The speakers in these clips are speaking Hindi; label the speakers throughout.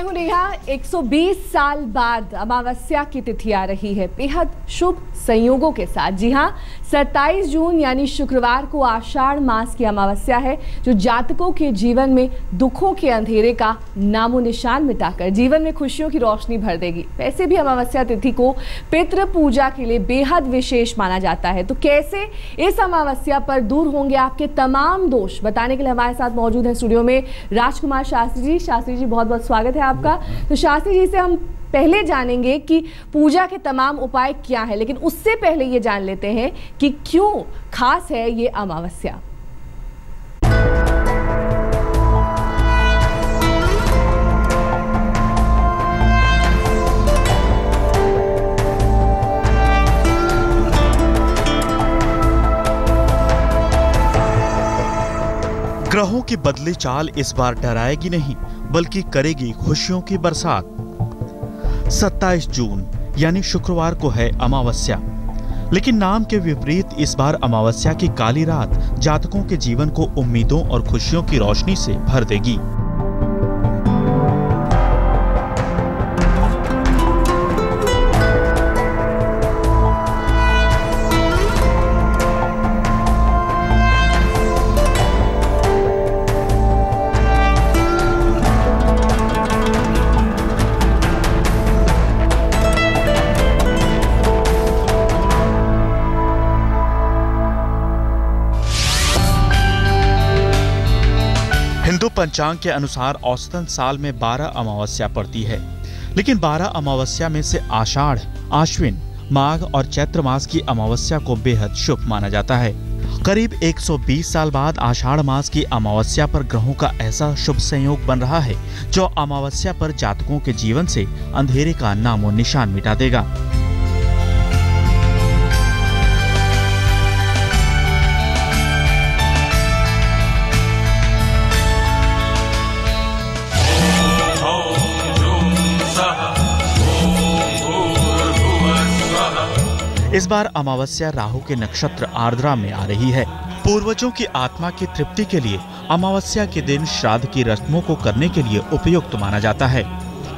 Speaker 1: मैं हूं नेहा। 120 साल बाद अमावस्या की तिथि आ रही है बेहद शुभ संयोगों के साथ। जी हां, 27 जून यानी शुक्रवार को आषाढ़ मास की अमावस्या है, जो जातकों के जीवन में दुखों के अंधेरे का नामो निशान मिटाकर जीवन में खुशियों की रोशनी भर देगी। वैसे भी अमावस्या तिथि को पितृ पूजा के लिए बेहद विशेष माना जाता है। तो कैसे इस अमावस्या पर दूर होंगे आपके तमाम दोष, बताने के लिए हमारे साथ मौजूद है स्टूडियो में राजकुमार शास्त्री जी। शास्त्री जी, बहुत बहुत स्वागत है आपका। तो शास्त्री जी से हम पहले जानेंगे कि पूजा के तमाम उपाय क्या है, लेकिन उससे पहले ये जान लेते हैं कि क्यों खास है ये अमावस्या।
Speaker 2: ग्रहों की बदली चाल इस बार डराएगी नहीं, बल्कि करेगी खुशियों की बरसात। 27 जून यानी शुक्रवार को है अमावस्या, लेकिन नाम के विपरीत इस बार अमावस्या की काली रात जातकों के जीवन को उम्मीदों और खुशियों की रोशनी से भर देगी। हिंदू पंचांग के अनुसार औसतन साल में 12 अमावस्या पड़ती है, लेकिन 12 अमावस्या में से आषाढ़, आश्विन, माघ और चैत्र मास की अमावस्या को बेहद शुभ माना जाता है। करीब 120 साल बाद आषाढ़ मास की अमावस्या पर ग्रहों का ऐसा शुभ संयोग बन रहा है, जो अमावस्या पर जातकों के जीवन से अंधेरे का नामो निशान मिटा देगा। इस बार अमावस्या राहु के नक्षत्र आर्द्रा में आ रही है। पूर्वजों की आत्मा की तृप्ति के लिए अमावस्या के दिन श्राद्ध की रस्मों को करने के लिए उपयुक्त माना जाता है।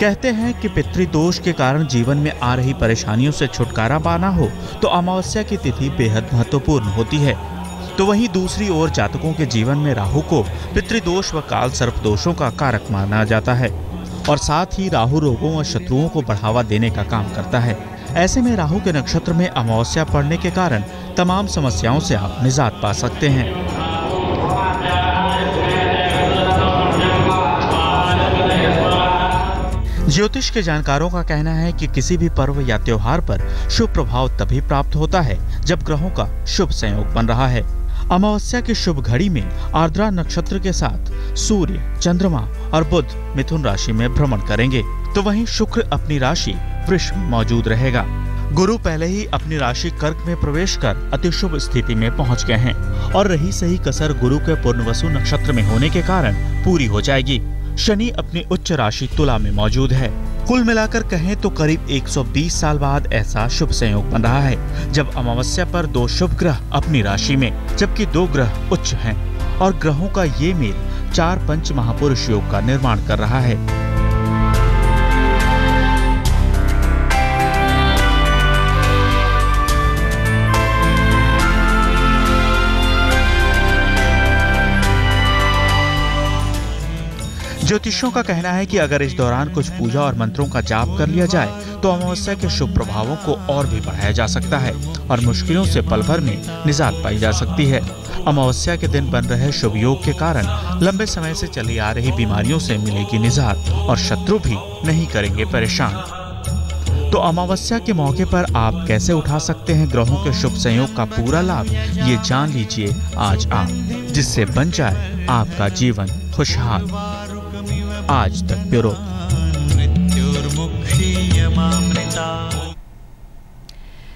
Speaker 2: कहते हैं कि पितृदोष के कारण जीवन में आ रही परेशानियों से छुटकारा पाना हो तो अमावस्या की तिथि बेहद महत्वपूर्ण होती है। तो वहीं दूसरी ओर जातकों के जीवन में राहु को पितृदोष व काल सर्प दोषों का कारक माना जाता है, और साथ ही राहु रोगों और शत्रुओं को बढ़ावा देने का काम करता है। ऐसे में राहु के नक्षत्र में अमावस्या पड़ने के कारण तमाम समस्याओं से आप निजात पा सकते हैं। ज्योतिष के जानकारों का कहना है कि किसी भी पर्व या त्योहार पर शुभ प्रभाव तभी प्राप्त होता है जब ग्रहों का शुभ संयोग बन रहा है। अमावस्या की शुभ घड़ी में आर्द्रा नक्षत्र के साथ सूर्य, चंद्रमा और बुध मिथुन राशि में भ्रमण करेंगे, तो वहीं शुक्र अपनी राशि वृष में मौजूद रहेगा। गुरु पहले ही अपनी राशि कर्क में प्रवेश कर अतिशुभ स्थिति में पहुंच गए हैं, और रही सही कसर गुरु के पुनर्वसु नक्षत्र में होने के कारण पूरी हो जाएगी। शनि अपनी उच्च राशि तुला में मौजूद है। कुल मिलाकर कहें तो करीब 120 साल बाद ऐसा शुभ संयोग बन रहा है, जब अमावस्या पर 2 शुभ ग्रह अपनी राशि में, जबकि 2 ग्रह उच्च हैं, और ग्रहों का ये मेल 4 पंच महापुरुष योग का निर्माण कर रहा है। ज्योतिषियों का कहना है कि अगर इस दौरान कुछ पूजा और मंत्रों का जाप कर लिया जाए तो अमावस्या के शुभ प्रभावों को और भी बढ़ाया जा सकता है और मुश्किलों से पल भर में निजात पाई जा सकती है। अमावस्या के दिन बन रहे शुभ योग के कारण लंबे समय से चली आ रही बीमारियों से मिलेगी निजात, और शत्रु भी नहीं करेंगे परेशान। तो अमावस्या के मौके पर आप कैसे उठा सकते हैं ग्रहों के शुभ संयोग का पूरा लाभ, ये जान लीजिए आज आप, जिससे बन जाए आपका जीवन खुशहाल। आज तक ब्यूरो।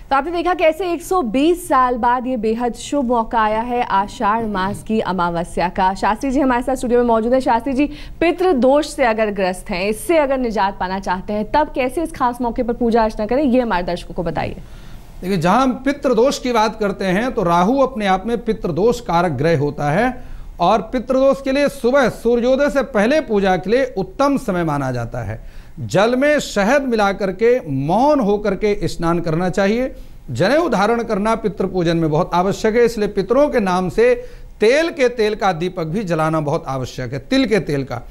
Speaker 1: तो आपने देखा कैसे 120 साल बाद ये बेहद शुभ मौका आया है आषाढ़ मास की अमावस्या का। शास्त्री जी हमारे साथ स्टूडियो में मौजूद है। शास्त्री जी, पितृ दोष से अगर ग्रस्त हैं, इससे अगर निजात पाना चाहते हैं, तब कैसे इस खास मौके पर पूजा अर्चना करें, ये हमारे दर्शकों को बताइए।
Speaker 3: देखिए, जहां हम पितृदोष की बात करते हैं तो राहु अपने आप में पितृदोष कारक ग्रह होता है, और पितृदोष के लिए सुबह सूर्योदय से पहले पूजा के लिए उत्तम समय माना जाता है। जल में शहद मिलाकर के मौन होकर के स्नान करना चाहिए। जनेऊ धारण करना पितृ पूजन में बहुत आवश्यक है, इसलिए पितरों के नाम से तेल का दीपक भी जलाना बहुत आवश्यक है, तिल के तेल का।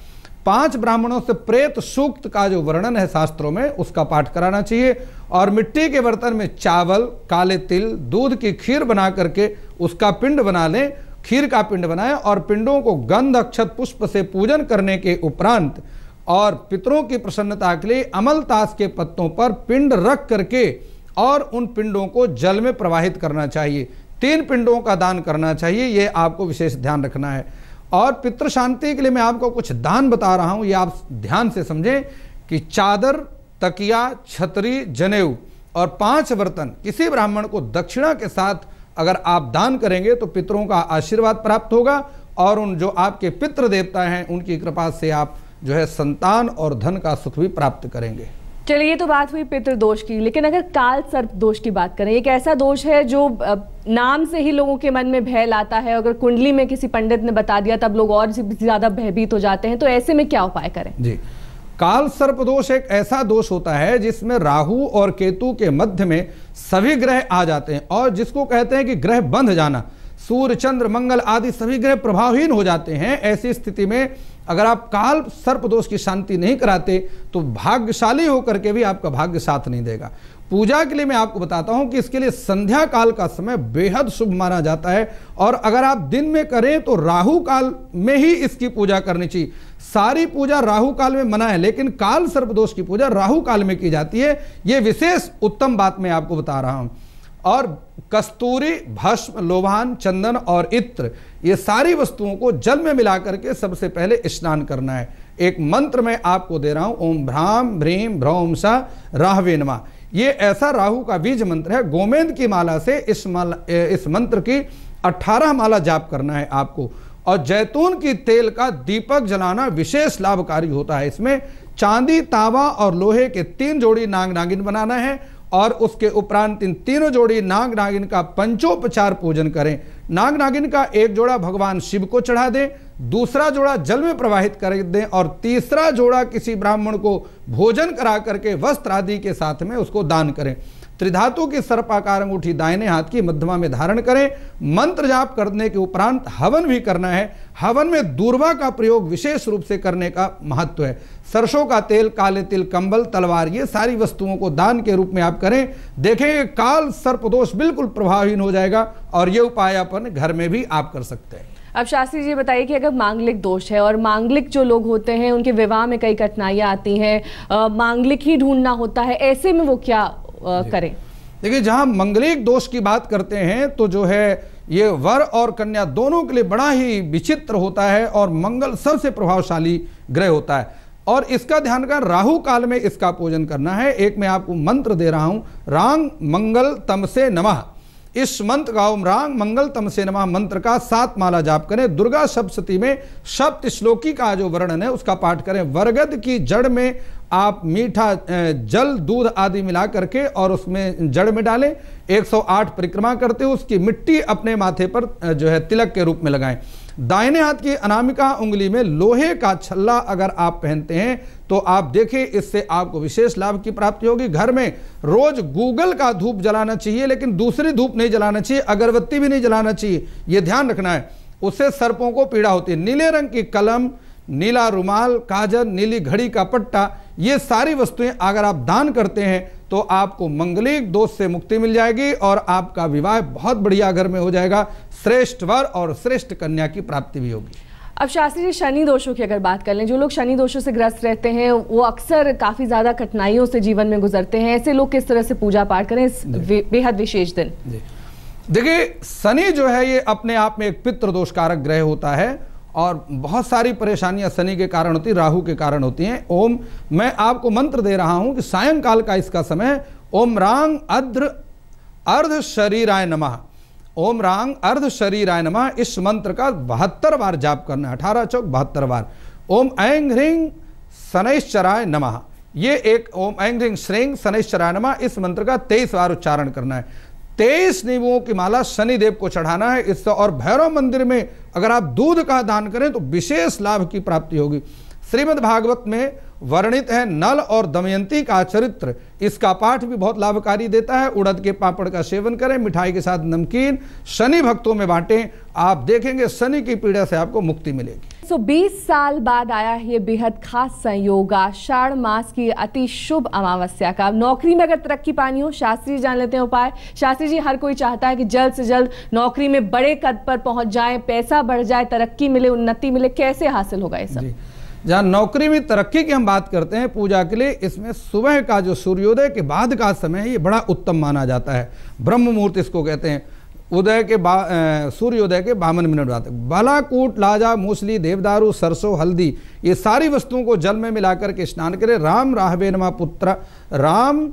Speaker 3: 5 ब्राह्मणों से प्रेत सूक्त का जो वर्णन है शास्त्रों में, उसका पाठ कराना चाहिए। और मिट्टी के बर्तन में चावल, काले तिल, दूध की खीर बना करके उसका पिंड बना लें, खीर का पिंड बनाएं और पिंडों को गंध अक्षत पुष्प से पूजन करने के उपरांत और पितरों की प्रसन्नता के लिए अमलतास के पत्तों पर पिंड रख करके और उन पिंडों को जल में प्रवाहित करना चाहिए। 3 पिंडों का दान करना चाहिए, ये आपको विशेष ध्यान रखना है। और पितृ शांति के लिए मैं आपको कुछ दान बता रहा हूं, ये आप ध्यान से समझें कि चादर, तकिया, छतरी, जनेऊ और 5 बर्तन किसी ब्राह्मण को दक्षिणा के साथ अगर आप दान करेंगे तो पितरों का आशीर्वाद प्राप्त होगा और उन जो आपके पितृ देवता हैं उनकी कृपा से आप जो है संतान और धन का सुख भी प्राप्त करेंगे।
Speaker 1: चलिए, ये तो बात हुई पितृदोष की, लेकिन अगर काल सर्प दोष की बात करें, एक ऐसा दोष है जो नाम से ही लोगों के मन में भय लाता है। अगर कुंडली में किसी पंडित ने बता दिया तब लोग और ज्यादा भयभीत हो जाते हैं, तो ऐसे में क्या उपाय करें? जी,
Speaker 3: काल सर्प दोष एक ऐसा दोष होता है जिसमें राहु और केतु के मध्य में सभी ग्रह आ जाते हैं और जिसको कहते हैं कि ग्रह बंध जाना। सूर्य, चंद्र, मंगल आदि सभी ग्रह प्रभावहीन हो जाते हैं। ऐसी स्थिति में अगर आप काल सर्प दोष की शांति नहीं कराते तो भाग्यशाली होकर के भी आपका भाग्य साथ नहीं देगा। पूजा के लिए मैं आपको बताता हूं कि इसके लिए संध्या काल का समय बेहद शुभ माना जाता है और अगर आप दिन में करें तो राहु काल में ही इसकी पूजा करनी चाहिए। सारी पूजा राहु काल में मना है, लेकिन काल सर्प दोष की पूजा राहु काल में की जाती है। यह विशेष उत्तम बात मैं आपको बता रहा हूं। और कस्तूरी, भस्म, लोभान, चंदन और इत्र, ये सारी वस्तुओं को जल में मिला करके सबसे पहले स्नान करना है। एक मंत्र मैं आपको दे रहा हूं, ओम भ्राम भ्रीम भ्रौम सा राहवे नमः। ये ऐसा राहु का बीज मंत्र है। गोमेंद की माला से इस मंत्र की 18 माला जाप करना है आपको। और जैतून की तेल का दीपक जलाना विशेष लाभकारी होता है। इसमें चांदी, तांबा और लोहे के 3 जोड़ी नाग नागिन बनाना है और उसके उपरांत इन 3 जोड़ी नाग नागिन का पंचोपचार पूजन करें। नाग नागिन का 1 जोड़ा भगवान शिव को चढ़ा दें, दूसरा जोड़ा जल में प्रवाहित कर दें और तीसरा जोड़ा किसी ब्राह्मण को भोजन करा करके वस्त्र आदि के साथ में उसको दान करें। त्रिधातु की सर्पाकार अंगूठी दाहिने हाथ की मध्यमा में धारण करें। मंत्र जाप करने के उपरांत हवन भी करना है। हवन में दूर्वा का प्रयोग विशेष रूप से करने का महत्व है। सरसों का तेल, काले तिल, कंबल, तलवार, ये सारी वस्तुओं को दान के रूप में आप करें। देखेंगे काल सर्पदोष बिल्कुल प्रभावहीन हो जाएगा और ये उपाय अपन घर में भी आप कर सकते हैं।
Speaker 1: अब शास्त्री जी बताइए कि अगर मांगलिक दोष है और मांगलिक जो लोग होते हैं उनके विवाह में कई कठिनाइयां आती हैं, मांगलिक ही ढूंढना होता है, ऐसे में वो क्या करें?
Speaker 3: देखिए, जहां मंगलिक दोष की बात करते हैं तो जो है ये वर और कन्या दोनों के लिए बड़ा ही विचित्र होता है और मंगल सबसे प्रभावशाली ग्रह होता है और इसका ध्यान कर राहु काल में इसका पूजन करना है। एक मैं आपको मंत्र दे रहा हूं, रांग मंगल तमसे नमः। इस मंत्र का ओम रांग मंगल तमसे नमः मंत्र का 7 माला जाप करें। दुर्गा सप्तशती में सप्त श्लोकी का जो वर्णन है उसका पाठ करें। वरगद की जड़ में आप मीठा जल, दूध आदि मिला करके और उसमें जड़ में डालें। 108 परिक्रमा करते हुए उसकी मिट्टी अपने माथे पर जो है तिलक के रूप में लगाएं। दाहिने हाथ की अनामिका उंगली में लोहे का छल्ला अगर आप पहनते हैं तो आप देखिए इससे आपको विशेष लाभ की प्राप्ति होगी। घर में रोज गूगल का धूप जलाना चाहिए, लेकिन दूसरी धूप नहीं जलाना चाहिए, अगरबत्ती भी नहीं जलाना चाहिए, यह ध्यान रखना है। उससे सर्पों को पीड़ा होती है। नीले रंग की कलम, नीला रुमाल, काजल, नीली घड़ी का पट्टा, ये सारी वस्तुएं अगर आप दान करते हैं तो आपको मंगलिक दोष से मुक्ति मिल जाएगी और आपका विवाह बहुत बढ़िया घर में हो जाएगा। श्रेष्ठ वर और श्रेष्ठ कन्या की प्राप्ति भी होगी।
Speaker 1: अब शास्त्री जी, शनि दोषों की अगर बात कर लें, जो लोग शनि दोषों से ग्रस्त रहते हैं वो अक्सर काफी ज्यादा कठिनाइयों से जीवन में गुजरते हैं, ऐसे लोग किस तरह से पूजा पाठ करें इस बेहद विशेष दिन?
Speaker 3: देखिए, शनि जो है ये अपने आप में एक पितृ दोष कारक ग्रह होता है और बहुत सारी परेशानियां शनि के कारण होती, राहु के कारण होती हैं। ओम, मैं आपको मंत्र दे रहा हूं कि सायंकाल का इसका समय ओम रांग अर्ध शरीराय नमः, ओम रांग अर्ध शरीराय नमः, इस मंत्र का 72 बार जाप करना है। 18 चौक 72 बार। ओम ऐं ह्रीं शनैश्चराय नमः, ये एक ओम ऐं ह्रीं श्रीं शनैश्चराय नमः, इस मंत्र का 23 बार उच्चारण करना है। 23 नींबुओं की माला शनिदेव को चढ़ाना है इससे। और भैरव मंदिर में अगर आप दूध का दान करें तो विशेष लाभ की प्राप्ति होगी। श्रीमद् भागवत में वर्णित है नल और दमयंती का चरित्र, इसका पाठ भी बहुत लाभकारी देता है। उड़द के पापड़ का सेवन करें, मिठाई के साथ नमकीन शनि भक्तों में बांटें, आप देखेंगे शनि की पीड़ा से आपको मुक्ति मिलेगी।
Speaker 1: 20 साल बाद आया है ये बेहद खास संयोग, आषाढ़ मास की अति शुभ अमावस्या का। नौकरी में अगर तरक्की पानी हो, शास्त्री जी जान लेते हैं उपाय। शास्त्री जी, हर कोई चाहता है कि जल्द से जल्द नौकरी में बड़े कद पर पहुंच जाए, पैसा बढ़ जाए, तरक्की मिले, उन्नति मिले, कैसे हासिल होगा ये सब?
Speaker 3: जहाँ नौकरी में तरक्की की हम बात करते हैं पूजा के लिए, इसमें सुबह का जो सूर्योदय के बाद का समय है ये बड़ा उत्तम माना जाता है। ब्रह्म मुहूर्त इसको कहते हैं। उदय के सूर्योदय के 52 मिनट बाद बालाकूट, लाजा, मूसली, देवदारू, सरसों, हल्दी, ये सारी वस्तुओं को जल में मिलाकर के स्नान करें। राम राहवे नमः पुत्र, राम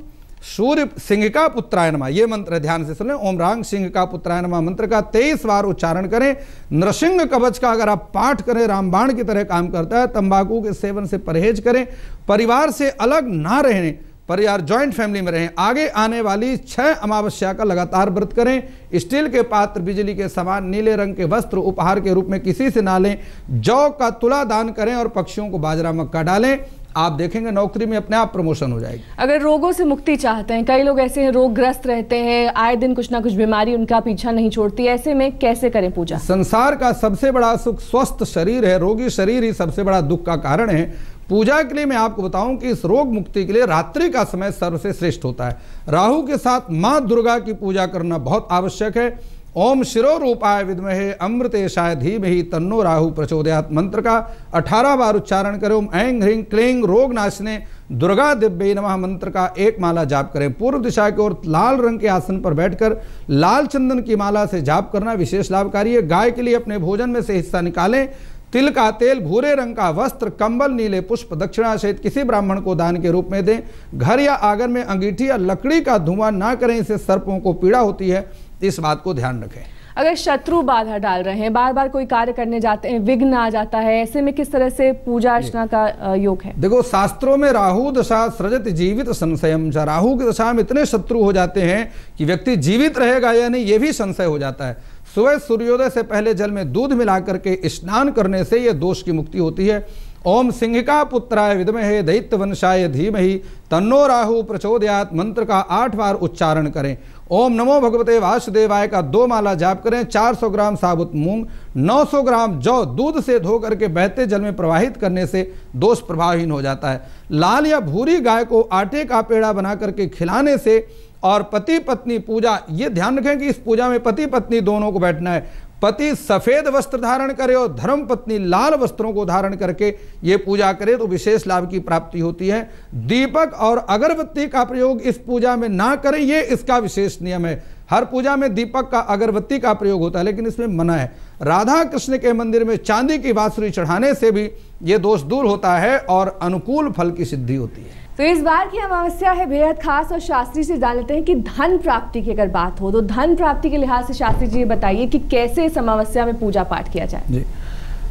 Speaker 3: सूर्य सिंह का पुत्राय नमः, ये मंत्र ध्यान से सुनें। ओम राम सिंह का पुत्राय नमः मंत्र का 23 बार उच्चारण करें। नृसिंह कवच का अगर आप पाठ करें, रामबाण की तरह काम करता है। तंबाकू के सेवन से परहेज करें। परिवार से अलग ना रहें, परिवार ज्वाइंट फैमिली में रहें। आगे आने वाली 6 अमावस्या का लगातार व्रत करें। स्टील के पात्र, बिजली के सामान, नीले रंग के वस्त्र उपहार के रूप में किसी से ना लें। जौ का तुला दान करें और पक्षियों को बाजरा मक्का डालें। आप देखेंगे नौकरी में अपने आप प्रमोशन हो जाएगी।
Speaker 1: अगर रोगों से मुक्ति चाहते हैं, कई लोग ऐसे हैं रोगग्रस्त रहते हैं, आए दिन कुछ ना कुछ बीमारी उनका पीछा नहीं छोड़ती, ऐसे में कैसे करें पूजा?
Speaker 3: संसार का सबसे बड़ा सुख स्वस्थ शरीर है, रोगी शरीर ही सबसे बड़ा दुख का कारण है। पूजा के लिए मैं आपको बताऊं कि इस रोग मुक्ति के लिए रात्रि का समय सर्वसे श्रेष्ठ होता है। राहु के साथ मां दुर्गा की पूजा करना बहुत आवश्यक है। ओम शिरो रूपाय विद्महे अमृतेशाय धीमहि तन्नो राहु प्रचोदयात् मंत्र का 18 बार उच्चारण करें। ओम ऐं ह्रीं क्लीं रोग नाशने दुर्गा दिव्यै नमः मंत्र का 1 माला जाप करें। पूर्व दिशा की ओर लाल रंग के आसन पर बैठकर लाल चंदन की माला से जाप करना विशेष लाभकारी है। गाय के लिए अपने भोजन में से हिस्सा निकालें। तिल का तेल, भूरे रंग का वस्त्र, कंबल, नीले पुष्प दक्षिणा सहित किसी ब्राह्मण को दान के रूप में दें। घर या आंगन में अंगीठी या लकड़ी का धुआं ना करें, इससे सर्पों को पीड़ा होती है, इस बात को ध्यान रखें।
Speaker 1: अगर शत्रु बाधा डाल रहे हैं, बार बार कोई कार्य करने जाते हैं, विघ्न आ जाता है, ऐसे में किस तरह से पूजा अर्चना का योग है? देखो
Speaker 3: शास्त्रों में राहु दशा सृजत जीवित संशयम, राहु की दशा में इतने शत्रु हो जाते हैं कि व्यक्ति जीवित रहेगा या नहीं ये भी संशय हो जाता है। सुबह सूर्योदय से पहले जल में दूध मिला करके स्नान करने से यह दोष की मुक्ति होती है। ओम सिंह का पुत्राय विद्महे दैत्य वंशाय धीमहि तन्नो राहु प्रचोदयात् मंत्र का 8 बार उच्चारण करें। ओम नमो भगवते वासुदेवाय का 2 माला जाप करें। 400 ग्राम साबुत मूंग, 900 ग्राम जौ दूध से धो करके बहते जल में प्रवाहित करने से दोष प्रभावहीन हो जाता है। लाल या भूरी गाय को आटे का पेड़ा बना करके खिलाने से और पति पत्नी पूजा, ये ध्यान रखें कि इस पूजा में पति पत्नी दोनों को बैठना है। पति सफेद वस्त्र धारण करे और धर्म पत्नी लाल वस्त्रों को धारण करके ये पूजा करे तो विशेष लाभ की प्राप्ति होती है। दीपक और अगरबत्ती का प्रयोग इस पूजा में ना करें, ये इसका विशेष नियम है। हर पूजा में दीपक का अगरबत्ती का प्रयोग होता है लेकिन इसमें मना है। राधा कृष्ण के मंदिर में चांदी की बांसुरी चढ़ाने से भी ये दोष दूर होता है और अनुकूल फल की सिद्धि होती है।
Speaker 1: तो इस बार की अमावस्या है बेहद खास और शास्त्री से जान लेते हैं कि धन प्राप्ति की अगर बात हो तो धन प्राप्ति के लिहाज से शास्त्री जी बताइए कि कैसे इस अमावस्या में पूजा पाठ किया जाए।
Speaker 3: जी,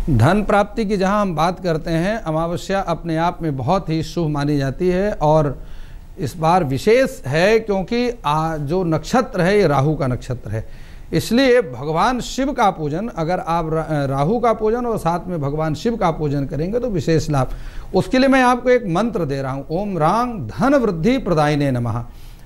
Speaker 3: धन प्राप्ति की जहां हम बात करते हैं, अमावस्या अपने आप में बहुत ही शुभ मानी जाती है और इस बार विशेष है क्योंकि जो नक्षत्र है ये राहु का नक्षत्र है, इसलिए भगवान शिव का पूजन, अगर आप राहु का पूजन और साथ में भगवान शिव का पूजन करेंगे तो विशेष लाभ। उसके लिए मैं आपको एक मंत्र दे रहा हूं। ओम रांग धन वृद्धि प्रदायिने नमः।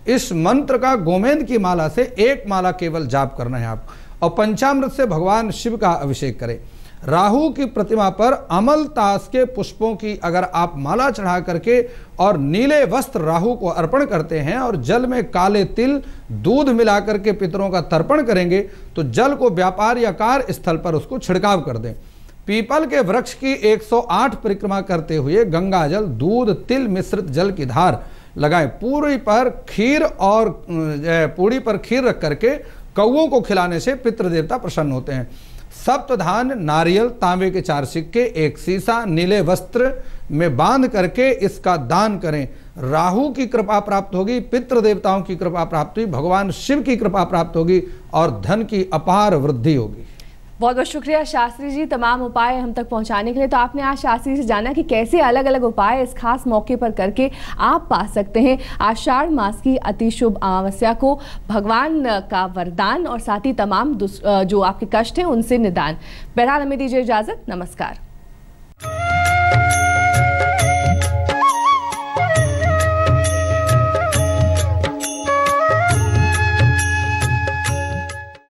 Speaker 3: इस मंत्र का गोमेंद की माला से 1 माला केवल जाप करना है आपको और पंचामृत से भगवान शिव का अभिषेक करें। राहु की प्रतिमा पर अमल ताश के पुष्पों की अगर आप माला चढ़ा करके और नीले वस्त्र राहु को अर्पण करते हैं और जल में काले तिल दूध मिला करके पितरों का तर्पण करेंगे तो जल को व्यापार या कार्य स्थल पर उसको छिड़काव कर दें। पीपल के वृक्ष की 108 परिक्रमा करते हुए गंगा जल, दूध, तिल मिश्रित जल की धार लगाएं। पूरी पर खीर रख करके कौओं को खिलाने से पितृ देवता प्रसन्न होते हैं। सप्तधान, नारियल, तांबे के 4 सिक्के, 1 सीसा नीले वस्त्र में बांध करके इसका दान करें। राहु की कृपा प्राप्त होगी, पितृ देवताओं की कृपा प्राप्त होगी, भगवान शिव की कृपा प्राप्त होगी और धन की अपार वृद्धि होगी।
Speaker 1: बहुत बहुत शुक्रिया शास्त्री जी तमाम उपाय हम तक पहुंचाने के लिए। तो आपने आज शास्त्री से जाना कि कैसे अलग अलग उपाय इस खास मौके पर करके आप पा सकते हैं आषाढ़ मास की अति शुभ अमावस्या को, भगवान का वरदान और साथ ही तमाम जो आपके कष्ट हैं उनसे निदान। बहरहाल हमें दीजिए इजाजत, नमस्कार।